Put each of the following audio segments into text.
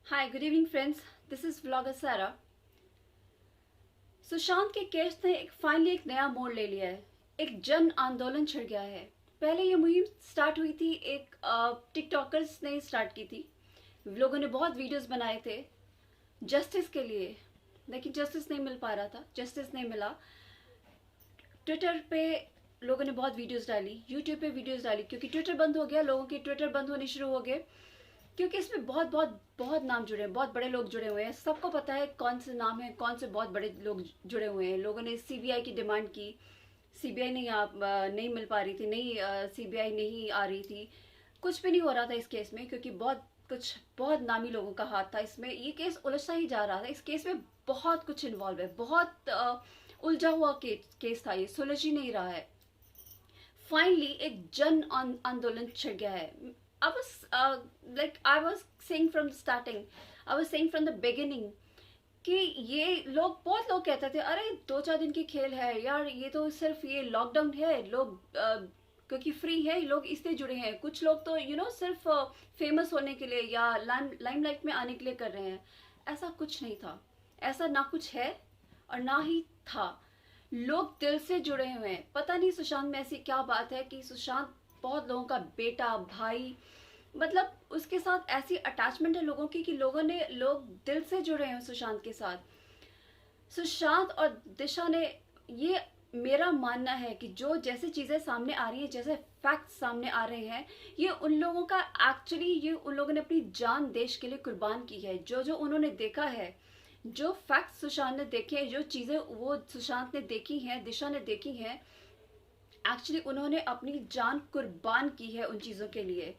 Hi good evening friends, this is vlogger सारा। सुशांत के case ने फाइनली एक नया मोड़ ले लिया है। एक जन आंदोलन छिड़ गया है। पहले ये मुहिम स्टार्ट हुई थी, एक टिकटॉकर्स ने स्टार्ट की थी। लोगों ने बहुत वीडियोस बनाए थे जस्टिस के लिए, लेकिन जस्टिस नहीं मिल पा रहा था। जस्टिस नहीं मिला। ट्विटर पे लोगों ने बहुत वीडियोस डाली, यूट्यूब पे वीडियोस डाली, क्योंकि ट्विटर बंद हो गया। लोगों के ट्विटर बंद होने शुरू हो गए, क्योंकि इसमें बहुत बहुत बहुत नाम जुड़े हैं, बहुत बड़े लोग जुड़े हुए हैं। सबको पता है कौन से नाम है, कौन से बहुत बड़े लोग जुड़े हुए हैं। लोगों ने सीबीआई की डिमांड की। सीबीआई नहीं मिल पा रही थी, नहीं सीबीआई नहीं आ रही थी। कुछ भी नहीं हो रहा था इस केस में, क्योंकि बहुत नामी लोगों का हाथ था इसमें। ये केस उलझता ही जा रहा था। इस केस में बहुत कुछ इन्वॉल्व है, बहुत उलझा हुआ केस था। ये सुलझ ही नहीं रहा है। फाइनली एक जन आंदोलन छिड़ गया है। I was like I was saying from the starting, I was saying from the beginning कि ये लोग, बहुत लोग कहते थे अरे 2-4 दिन की खेल है यार, ये तो सिर्फ ये लॉकडाउन है, लोग क्योंकि फ्री है लोग इसलिए जुड़े हैं। कुछ लोग तो सिर्फ फेमस होने के लिए या लाइमलाइट में आने के लिए कर रहे हैं। ऐसा कुछ नहीं था, ऐसा ना कुछ है और ना ही था। लोग दिल से जुड़े हुए हैं। पता नहीं सुशांत में ऐसी क्या बात है कि सुशांत बहुत लोगों का बेटा, भाई, मतलब उसके साथ ऐसी अटैचमेंट है लोगों की कि लोग दिल से जुड़े हैं सुशांत के साथ। सुशांत और दिशा ने, ये मेरा मानना है कि जो जैसे चीजें सामने आ रही है, जैसे फैक्ट्स सामने आ रहे हैं, ये उन लोगों का एक्चुअली, ये उन लोगों ने अपनी जान देश के लिए कुर्बान की है। जो जो उन्होंने देखा है, जो फैक्ट्स सुशांत ने देखे हैं, जो चीजें वो सुशांत ने देखी हैं, दिशा ने देखी हैं, एक्चुअली उन्होंने अपनी जान कुर्बान की है उन चीजों के लिए।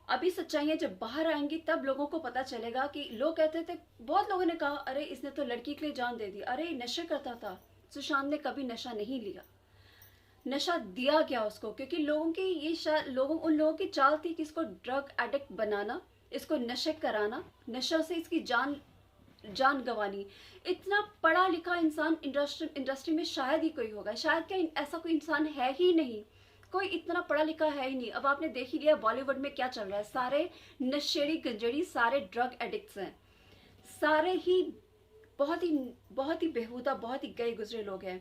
अभी सच्चाइयां जब बाहर आएंगी तब लोगों को पता चलेगा कि लोग कहते थे, बहुत लोगों ने कहा अरे इसने तो लड़की के लिए जान दे दी, अरे नशे करता था। सुशांत ने कभी नशा नहीं लिया, नशा दिया गया उसको, क्योंकि लोगों की उन लोगों की चाल थी कि इसको ड्रग एडिक्ट बनाना, इसको नशे कराना, नशा से इसकी जान गंवानी। इतना पढ़ा लिखा इंसान इंडस्ट्री में शायद ही कोई होगा, शायद क्या ऐसा कोई इंसान है ही नहीं। कोई इतना पढ़ा लिखा है ही नहीं। अब आपने देख ही लिया बॉलीवुड में क्या चल रहा है, सारे नशेड़ी गंजेड़ी, सारे ड्रग एडिक्ट्स हैं, सारे ही बहुत ही बेहुदा, बहुत ही गए गुजरे लोग हैं।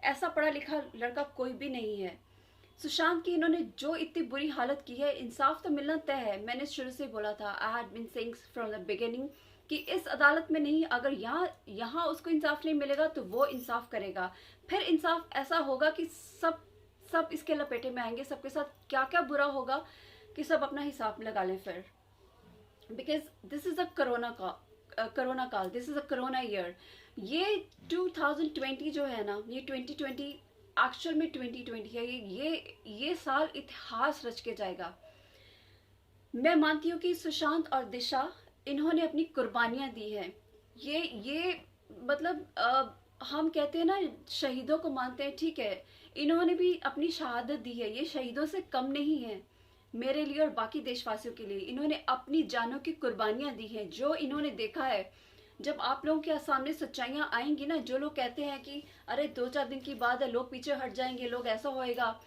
ऐसा पढ़ा लिखा लड़का कोई भी नहीं है। सुशांत की इन्होंने जो इतनी बुरी हालत की है, इंसाफ तो मिलना तय है। मैंने शुरू से बोला था, I had been saying from the beginning कि इस अदालत में नहीं, अगर यहाँ उसको इंसाफ नहीं मिलेगा तो वो इंसाफ करेगा। फिर इंसाफ ऐसा होगा कि सब सब इसके लपेटे में आएंगे। सबके साथ क्या क्या बुरा होगा कि सब अपना हिसाब लगा लें फिर। Because this is a corona काल, this is a corona year. ये 2020 जो है ना, ये 2020 एक्चुअल में 2020 है। ये साल इतिहास रच के जाएगा। मैं मानती हूँ कि सुशांत और दिशा, इन्होंने अपनी कुर्बानियां दी हैं। ये मतलब हम कहते हैं ना, शहीदों को मानते हैं, ठीक है, इन्होंने भी अपनी शहादत दी है। ये शहीदों से कम नहीं है मेरे लिए और बाकी देशवासियों के लिए। इन्होंने अपनी जानों की कुर्बानियां दी हैं। जो इन्होंने देखा है, जब आप लोगों के सामने सच्चाइयां आएंगी ना, जो लोग कहते हैं कि अरे 2-4 दिन की बात है, लोग पीछे हट जाएंगे, लोग ऐसा होएगा,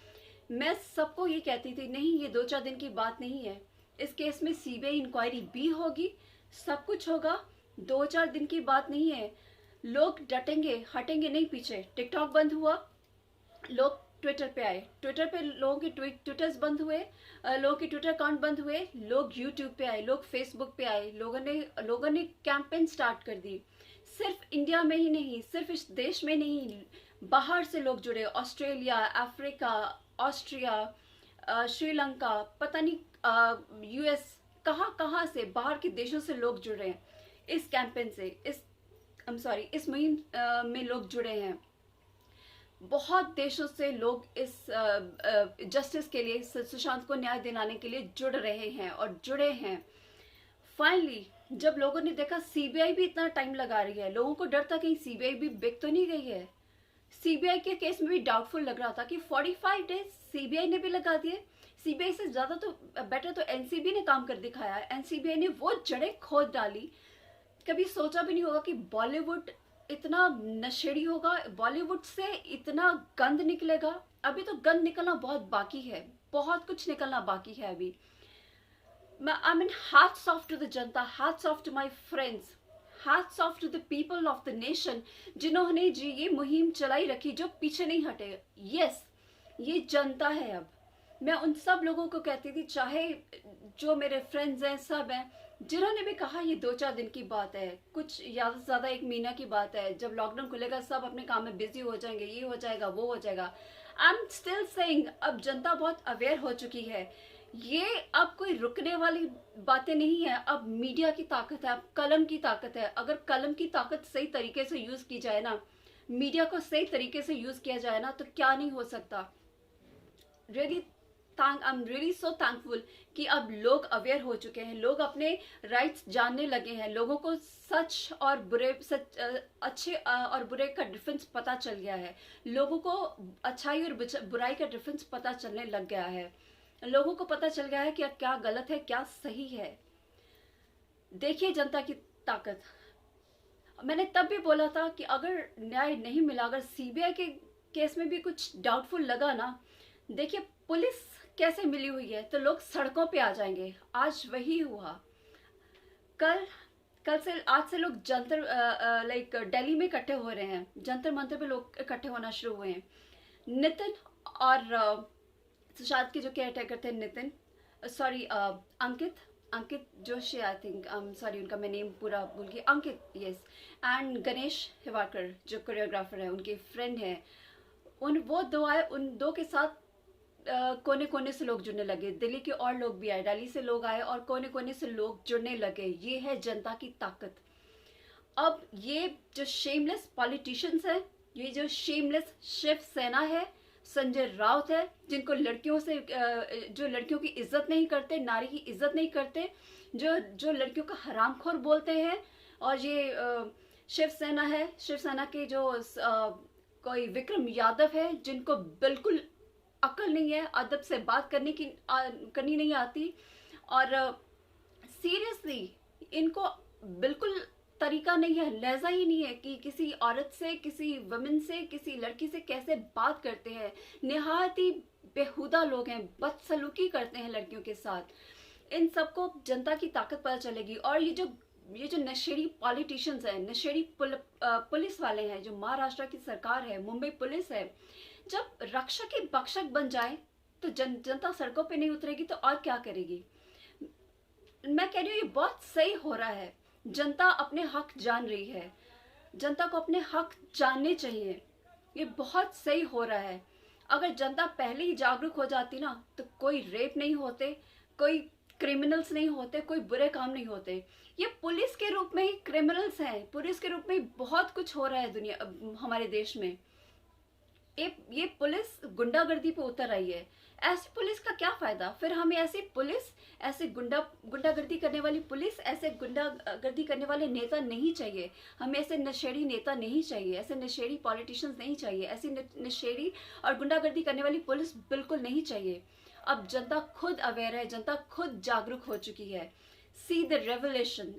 मैं सबको ये कहती थी नहीं, ये 2-4 दिन की बात नहीं है। इस केस में सीबीआई इंक्वायरी भी होगी, सब कुछ होगा। 2-4 दिन की बात नहीं है। लोग डटेंगे, हटेंगे नहीं पीछे। टिकटॉक बंद हुआ, लोग ट्विटर पे आए, ट्विटर पे लोगों के ट्विटर्स बंद हुए, लोगों के ट्विटर अकाउंट बंद हुए, लोग यूट्यूब पे आए, लोग फेसबुक पे आए। लोगों ने कैंपेन स्टार्ट कर दी। सिर्फ इंडिया में ही नहीं, सिर्फ इस देश में नहीं, बाहर से लोग जुड़े। ऑस्ट्रेलिया, अफ्रीका, ऑस्ट्रिया, श्रीलंका, पता नहीं यूएस, कहाँ कहाँ से, बाहर के देशों से लोग जुड़ रहे हैं इस कैंपेन से। इस मुहिम में लोग जुड़े हैं। बहुत देशों से लोग इस जस्टिस के लिए, सुशांत को न्याय दिलाने के लिए जुड़ रहे हैं और जुड़े हैं। फाइनली जब लोगों ने देखा सीबीआई भी इतना टाइम लगा रही है, लोगों को डर था कहीं सीबीआई भी बिक तो नहीं गई है। सीबीआई के केस में भी डाउटफुल लग रहा था कि 45 डेज सीबीआई ने भी लगा दिए। सीबीआई से ज्यादा तो बेटर तो एनसीबी ने काम कर दिखाया। एनसीबीआई ने वो जड़ें खोद डाली। कभी सोचा भी नहीं होगा कि बॉलीवुड इतना नशेड़ी होगा, बॉलीवुड से इतना गंद निकलेगा। अभी तो गंद निकलना बहुत बाकी है, बहुत कुछ निकलना बाकी है अभी। I mean, hats off to the Janata, hats off to my friends, hats off to the people of the nation, जिन्होंने जी ये मुहिम चलाई रखी, जो पीछे नहीं हटे. Yes, ये जनता है. अब मैं उन सब लोगों को कहती थी, चाहे जो मेरे फ्रेंड्स हैं, सब हैं, जिन्होंने भी कहा ये 2-4 दिन की बात है, कुछ ज़्यादा से ज़्यादा 1 महीना की बात है, जब लॉकडाउन खुलेगा सब अपने काम में बिजी हो जाएंगे, ये हो जाएगा, वो हो जाएगा. आई एम स्टिल सेइंग, अब जनता बहुत अवेयर हो चुकी है. ये अब कोई रुकने वाली बातें नहीं है. अब मीडिया की ताकत है, अब कलम की ताकत है. अगर कलम की ताकत सही तरीके से यूज की जाए ना, मीडिया को सही तरीके से यूज किया जाए ना, तो क्या नहीं हो सकता. Really I am really so thankful कि अब लोग अवेयर हो चुके हैं, लोग अपने राइट्स जानने लगे हैं, लोगों को सच और बुरे, अच्छे और बुरे का डिफरेंस पता चल गया है, लोगों को अच्छाई और बुराई का डिफरेंस पता चलने लग गया है, लोगों को पता चल गया है कि क्या गलत है, क्या सही है. देखिए जनता की ताकत. मैंने तब भी बोला था कि अगर न्याय नहीं मिला, अगर सीबीआई के केस में भी कुछ डाउटफुल लगा ना, देखिए पुलिस कैसे मिली हुई है, तो लोग सड़कों पे आ जाएंगे. आज वही हुआ. आज से लोग जंतर लाइक दिल्ली में इकट्ठे हो रहे हैं, जंतर मंतर पे लोग इकट्ठे होना शुरू हुए हैं. नितिन और सुशांत के जो केयर टेकर थे, Nitin, sorry Ankit Joshi, I think, sorry उनका मैं नेम पूरा भूल गई, अंकित, यस, एंड गणेश हिवाकर जो कोरियोग्राफर है, उनके फ्रेंड हैं, वो दो आए. उन दो के साथ कोने कोने से लोग जुड़ने लगे. दिल्ली के और लोग भी आए, दिल्ली से लोग आए और कोने कोने से लोग जुड़ने लगे. ये है जनता की ताकत. अब ये जो शेमलेस पॉलिटिशियंस हैं, ये जो शेमलेस शिवसेना है, संजय राउत है, जिनको लड़कियों से जो लड़कियों की इज्जत नहीं करते, नारी की इज्जत नहीं करते, जो लड़कियों का हरामखोर बोलते हैं, और ये शिवसेना है, शिवसेना के जो कोई विक्रम यादव है, जिनको बिल्कुल अकल नहीं है, अदब से बात करनी नहीं आती, और सीरियसली इनको बिल्कुल तरीका नहीं है, लहजा ही नहीं है कि किसी औरत से, किसी वुमेन से, किसी लड़की से कैसे बात करते हैं. निहायत ही बेहुदा लोग हैं, बदसलूकी करते हैं लड़कियों के साथ. इन सबको जनता की ताकत पता चलेगी. और ये जो नशेड़ी पॉलिटिशियंस हैं, नशेड़ी पुलिस वाले हैं, जो महाराष्ट्र की सरकार है, मुंबई पुलिस है, जब रक्षक ही भक्षक बन जाए तो जनता सड़कों पे नहीं उतरेगी तो और क्या करेगी. मैं कह रही हूँ ये बहुत सही हो रहा है. जनता अपने हक जान रही है, जनता को अपने हक जानने चाहिए. ये बहुत सही हो रहा है. अगर जनता पहले ही जागरूक हो जाती ना, तो कोई रेप नहीं होते, कोई क्रिमिनल्स नहीं होते, कोई बुरे काम नहीं होते. ये पुलिस के रूप में ही क्रिमिनल्स हैं, पुलिस के रूप में ही बहुत कुछ हो रहा है हमारे देश में. ये पुलिस गुंडागर्दी पे उतर आई है. ऐसी पुलिस का क्या फायदा. फिर हमें ऐसी पुलिस, ऐसे गुंडागर्दी करने वाली पुलिस, ऐसे गुंडागर्दी करने वाले नेता नहीं चाहिए. हमें ऐसे नशेड़ी नेता नहीं चाहिए, ऐसे नशेड़ी पॉलिटिशियंस नहीं चाहिए, ऐसी नशेड़ी और गुंडागर्दी करने वाली पुलिस बिल्कुल नहीं चाहिए. अब जनता खुद अवेयर है, जनता खुद जागरूक हो चुकी है. See the revolution.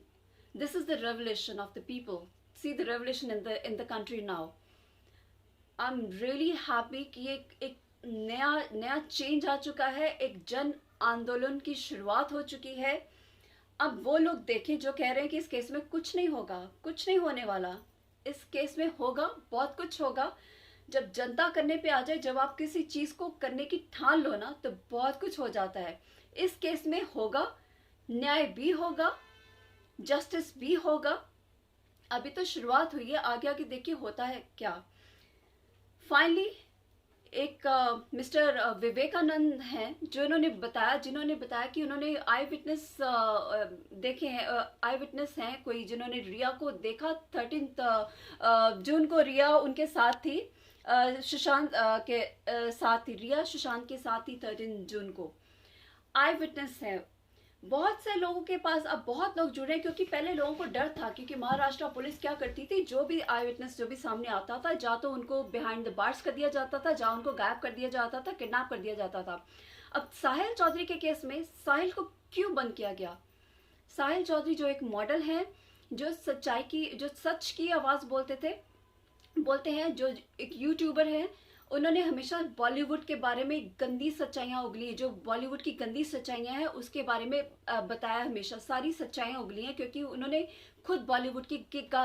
This is the revolution of the people. See the revolution in the country now. I am really happy कि एक नया चेंज आ चुका है. एक जन आंदोलन की शुरुआत हो चुकी है. अब वो लोग देखें जो कह रहे हैं कि इस केस में कुछ नहीं होगा, कुछ नहीं होने वाला. इस केस में होगा, बहुत कुछ होगा. जब जनता करने पे आ जाए, जब आप किसी चीज को करने की ठान लो ना, तो बहुत कुछ हो जाता है. इस केस में होगा, न्याय भी होगा, जस्टिस भी होगा. अभी तो शुरुआत हुई है, आगे आगे देखिए होता है क्या. फाइनली एक मिस्टर विवेकानंद हैं, जिन्होंने बताया कि उन्होंने आई विटनेस देखे हैं, आई विटनेस हैं कोई, जिन्होंने रिया को देखा. 13 जून को रिया उनके साथ थी, सुशांत के साथ थी, रिया सुशांत के साथ थी 13 जून को. आई विटनेस है. बहुत से लोगों के पास अब बहुत लोग जुड़े हैं, क्योंकि पहले लोगों को डर था, क्योंकि महाराष्ट्र पुलिस क्या करती थी, जो भी आई विटनेस जो भी सामने आता था, जा तो उनको बिहाइंड द बार्स कर दिया जाता था, जा उनको गायब कर दिया जाता था, किडनैप कर दिया जाता था. अब साहिल चौधरी के केस में साहिल को क्यों बंद किया गया. साहिल चौधरी जो एक मॉडल है, जो सच की आवाज बोलते हैं, जो एक यूट्यूबर है, उन्होंने हमेशा बॉलीवुड के बारे में गंदी सच्चाइयाँ उगली, जो बॉलीवुड की गंदी सच्चाइयाँ हैं उसके बारे में बताया, हमेशा सारी सच्चाइयाँ उगली हैं, क्योंकि उन्होंने खुद बॉलीवुड का एक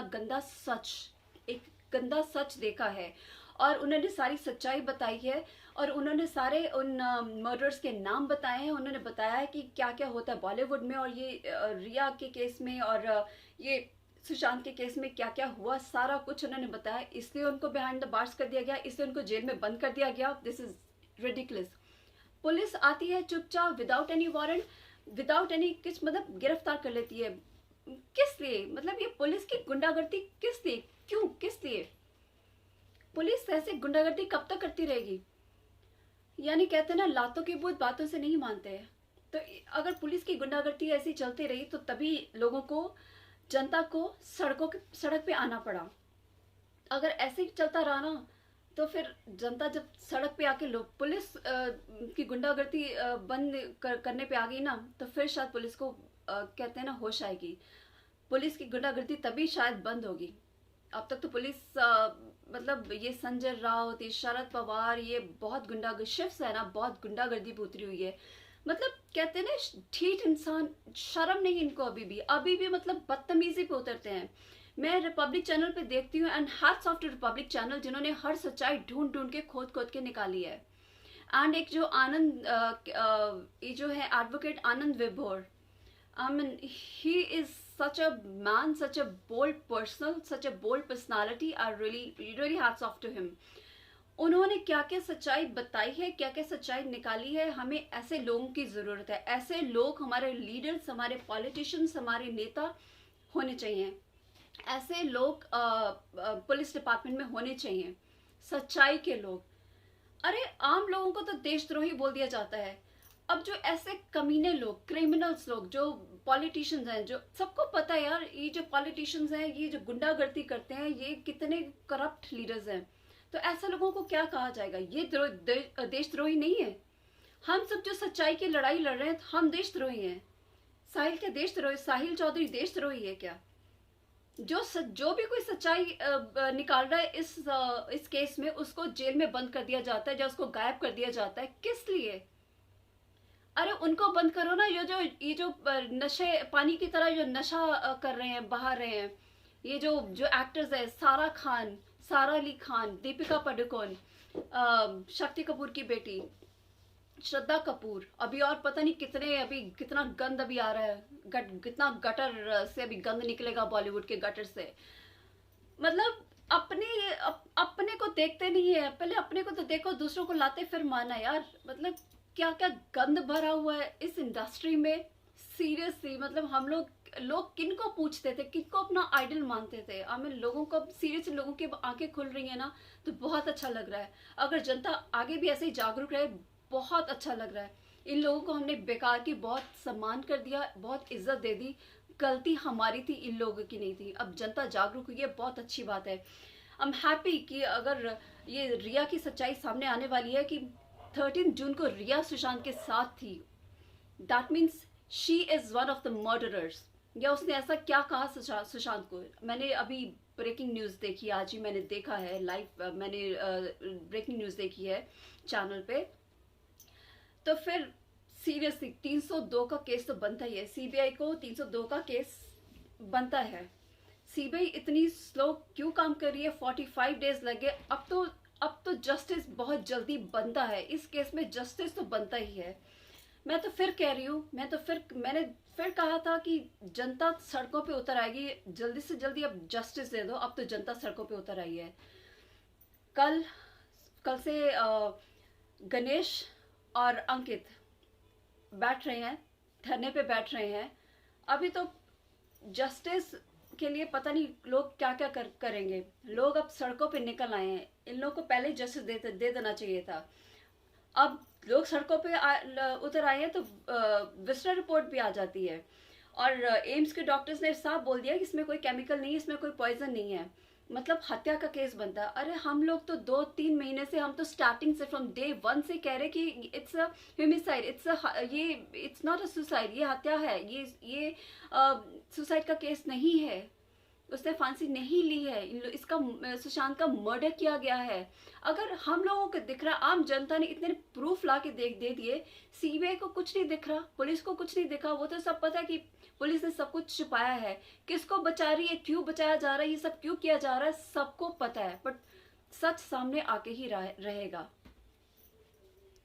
गंदा सच देखा है और उन्होंने सारी सच्चाई बताई है। और उन्होंने सारे उन मर्डर्स के नाम बताए हैं, उन्होंने बताया है कि क्या क्या होता है बॉलीवुड में, और ये रिया के केस में और ये सुशांत के केस में क्या क्या हुआ, सारा कुछ उन्होंने बताया। इसलिए उनको बिहाइंड द बार्स कर दिया गया, इसलिए उनको जेल में बंद कर दिया गया। This is ridiculous. पुलिस आती है चुपचाप, without any warrant, without any किस मतलब गिरफ्तार कर लेती है। किस लिए? मतलब ये पुलिस की गुंडागर्दी किस लिए, क्यों, किस लिए? पुलिस ऐसे गुंडागर्दी कब तक करती रहेगी? यानी कहते हैं ना, लातों के भूत बातों से नहीं मानते हैं। तो अगर पुलिस की गुंडागर्दी ऐसी चलती रही तो तभी लोगों को, जनता को सड़क पे आना पड़ा। अगर ऐसे ही चलता रहा ना तो फिर जनता जब सड़क पे आके लोग पुलिस की गुंडागर्दी बंद करने पे आ गई ना, तो फिर शायद पुलिस को कहते हैं ना होश आएगी। पुलिस की गुंडागर्दी तभी शायद बंद होगी। अब तक तो पुलिस मतलब ये संजय राउत, ये शरद पवार, ये बहुत गुंडागर्दी, शिवसेना बहुत गुंडागर्दी पे उतरी हुई है। मतलब कहते हैं ना, ठीक इंसान, शर्म नहीं इनको अभी भी मतलब बदतमीजी पे उतरते हैं। मैं रिपब्लिक चैनल पे देखती हूँ, and hats off to Republic channel, जिन्होंने हर सच्चाई ढूंढ ढूंढ के खोद के निकाली है। एंड एक जो ये जो है एडवोकेट आनंद विभोर, I mean, he is such a man, such a bold person, such a bold personality. I really hats off to him. उन्होंने क्या क्या सच्चाई बताई है, क्या क्या सच्चाई निकाली है। हमें ऐसे लोगों की ज़रूरत है। ऐसे लोग हमारे लीडर्स, हमारे पॉलिटिशियंस, हमारे नेता होने चाहिए। ऐसे लोग पुलिस डिपार्टमेंट में होने चाहिए, सच्चाई के लोग। अरे आम लोगों को तो देशद्रोही बोल दिया जाता है। अब जो ऐसे कमीने लोग, क्रिमिनल्स लोग, जो पॉलिटिशियंस हैं, जो सबको पता है यार, ये जो पॉलिटिशियंस हैं, ये जो गुंडागर्दी करते हैं, ये कितने करप्ट लीडर्स हैं। तो ऐसे लोगों को क्या कहा जाएगा? ये देशद्रोही नहीं है। हम सब जो सच्चाई की लड़ाई लड़ रहे हैं, हम देशद्रोही हैं। साहिल क्या देशद्रोही? साहिल चौधरी देशद्रोही है क्या? जो भी कोई सच्चाई निकाल रहा है इस केस में, उसको जेल में बंद कर दिया जाता है या उसको गायब कर दिया जाता है। किस लिए? अरे उनको बंद करो ना। ये जो नशे पानी की तरह जो नशा कर रहे हैं, बहा रहे हैं, ये जो एक्टर्स है, सारा खान, सारा अली खान, दीपिका पादुकोण, शक्ति कपूर की बेटी श्रद्धा कपूर, अभी और पता नहीं कितने, अभी कितना गंद अभी आ रहा है, कितना गटर से अभी गंद निकलेगा बॉलीवुड के गटर से। मतलब अपने को देखते नहीं है। पहले अपने को तो देखो, दूसरों को लाते फिर माना यार। मतलब क्या क्या गंद भरा हुआ है इस इंडस्ट्री में। सीरियसली मतलब हम लोग किनको पूछते थे, किनको अपना आइडल मानते थे। हमें लोगों को सीरियसली, लोगों की आंखें खुल रही है ना, तो बहुत अच्छा लग रहा है। अगर जनता आगे भी ऐसे ही जागरूक रहे, बहुत अच्छा लग रहा है। इन लोगों को हमने बेकार की बहुत सम्मान कर दिया, बहुत इज्जत दे दी। गलती हमारी थी, इन लोगों की नहीं थी। अब जनता जागरूक हुई है, बहुत अच्छी बात है। आई एम हैप्पी कि अगर ये रिया की सच्चाई सामने आने वाली है कि 13 जून को रिया सुशांत के साथ थी, that means she is one of the murderers. या उसने ऐसा क्या कहा सुशांत को? मैंने अभी ब्रेकिंग न्यूज़ देखी, आज ही मैंने देखा है लाइव, मैंने ब्रेकिंग न्यूज़ देखी है चैनल पे। तो फिर सीरियसली 302 का केस तो बनता ही है। सीबीआई को 302 का केस बनता है। सीबीआई इतनी स्लो क्यों काम कर रही है? 45 डेज लगे। अब तो जस्टिस बहुत जल्दी बनता है। इस केस में जस्टिस तो बनता ही है। मैं तो फिर कह रही हूँ, मैंने फिर कहा था कि जनता सड़कों पे उतर आएगी। जल्दी से जल्दी अब जस्टिस दे दो। अब तो जनता सड़कों पे उतर आई है। कल से गणेश और अंकित बैठ रहे हैं, धरने पे बैठ रहे हैं। अभी तो जस्टिस के लिए पता नहीं लोग क्या क्या करेंगे। लोग अब सड़कों पे निकल आए हैं। इन लोगों को पहले जस्टिस दे देना चाहिए था। अब लोग सड़कों पे उतर आए हैं तो विस्टर रिपोर्ट भी आ जाती है। और एम्स के डॉक्टर्स ने साफ बोल दिया कि इसमें कोई केमिकल नहीं है, इसमें कोई पॉइजन नहीं है। मतलब हत्या का केस बनता है। अरे हम लोग तो 2-3 महीने से, हम तो स्टार्टिंग से फ्रॉम डे 1 से कह रहे कि it's a homicide, it's not a suicide, ये हत्या है, ये सुसाइड का केस नहीं है। उसने फांसी नहीं ली है। इसका सुशांत का मर्डर किया गया है। अगर हम लोगों को दिख रहा, आम जनता ने इतने प्रूफ ला के दे दिए, सीबीआई को कुछ नहीं दिख रहा, पुलिस को कुछ नहीं दिखा। वो तो सब पता है कि पुलिस ने सब कुछ छुपाया है, किसको बचा रही है, क्यों बचाया जा रहा है, ये सब क्यों किया जा रहा है, सबको पता है। बट सच सामने आके ही रहेगा।